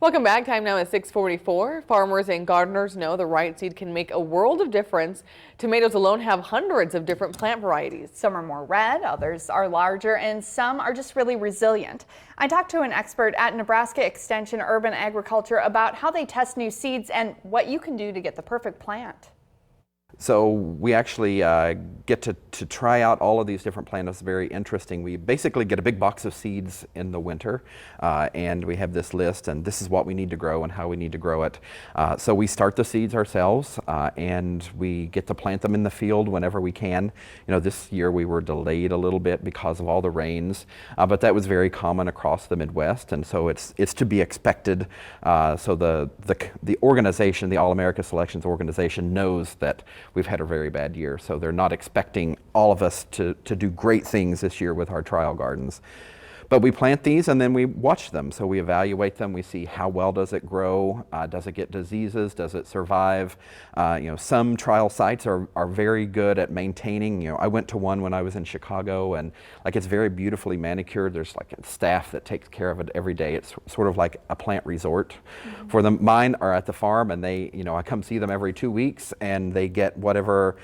Welcome back. Time now is 6:44. Farmers and gardeners know the right seed can make a world of difference. Tomatoes alone have hundreds of different plant varieties. Some are more red, others are larger, and some are just really resilient. I talked to an expert at Nebraska Extension Urban Agriculture about how they test new seeds and what you can do to get the perfect plant. So we actually get to try out all of these different plants. It's very interesting. We basically get a big box of seeds in the winter, and we have this list, and this is what we need to grow and how we need to grow it. So we start the seeds ourselves, and we get to plant them in the field whenever we can. You know, this year we were delayed a little bit because of all the rains, but that was very common across the Midwest, and so it's to be expected. So the organization, the All America Selections organization, knows that we've had a very bad year, so they're not expecting all of us to do great things this year with our trial gardens. But we plant these and then we watch them. So we evaluate them, we see how well does it grow, does it get diseases, does it survive? Some trial sites are very good at maintaining. I went to one when I was in Chicago, and it's very beautifully manicured. There's a staff that takes care of it every day. It's sort of like a plant resort for them. Mine are at the farm, and I come see them every 2 weeks, and they get whatever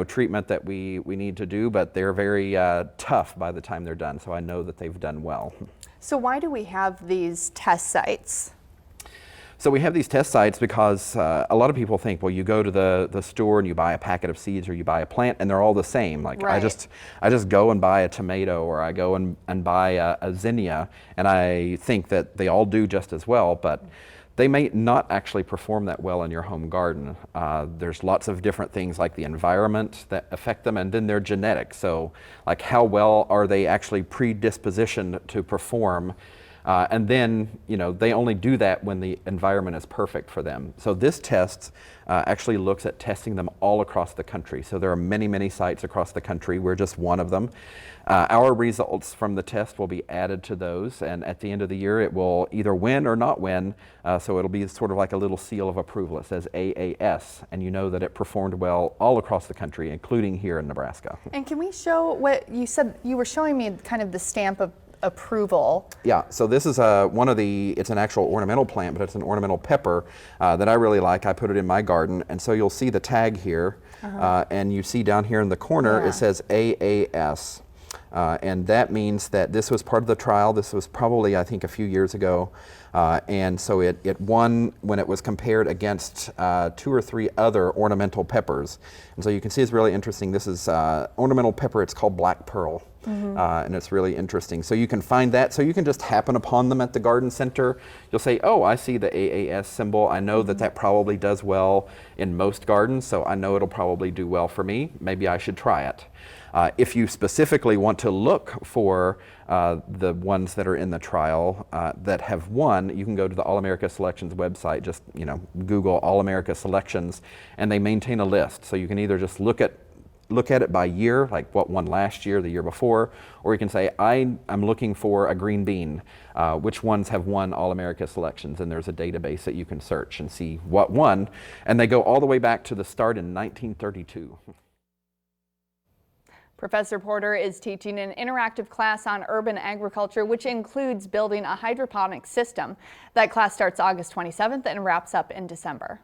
treatment that we need to do, but they're very tough by the time they're done. So I know that they've done well. So why do we have these test sites? So we have these test sites because a lot of people think, well, you go to the store and you buy a packet of seeds or you buy a plant and they're all the same. Right. I just go and buy a tomato, or I go and buy a zinnia, and I think that they all do just as well, but they may not actually perform that well in your home garden. There's lots of different things like the environment that affect them, and then their genetics. So how well are they actually predispositioned to perform? And then, they only do that when the environment is perfect for them. So this test actually looks at testing them all across the country. So there are many, many sites across the country. We're just one of them. Our results from the test will be added to those, and at the end of the year it will either win or not win. So it'll be sort of like a little seal of approval. It says AAS, and you know that it performed well all across the country, including here in Nebraska. And can we show what you said? You were showing me kind of the stamp of approval. Yeah, so this is it's an actual ornamental plant, but it's an ornamental pepper that I really like. I put it in my garden, and so you'll see the tag here, and you see down here in the corner, It says AAS. And that means that this was part of the trial. This was probably, I think, a few years ago. And so it won when it was compared against 2 or 3 other ornamental peppers. And so you can see it's really interesting. This is ornamental pepper. It's called Black Pearl. And it's really interesting. So you can find that. So you can just happen upon them at the garden center. You'll say, oh, I see the AAS symbol. I know that probably does well in most gardens, so I know it'll probably do well for me. Maybe I should try it. If you specifically want to look for the ones that are in the trial that have won, you can go to the All America Selections website. Just Google All America Selections, and they maintain a list. So you can either just look at it by year, like what won last year, the year before, or you can say, I'm looking for a green bean. Which ones have won All America Selections? And there's a database that you can search and see what won. And they go all the way back to the start in 1932. Professor Porter is teaching an interactive class on urban agriculture, which includes building a hydroponic system. That class starts August 27th and wraps up in December.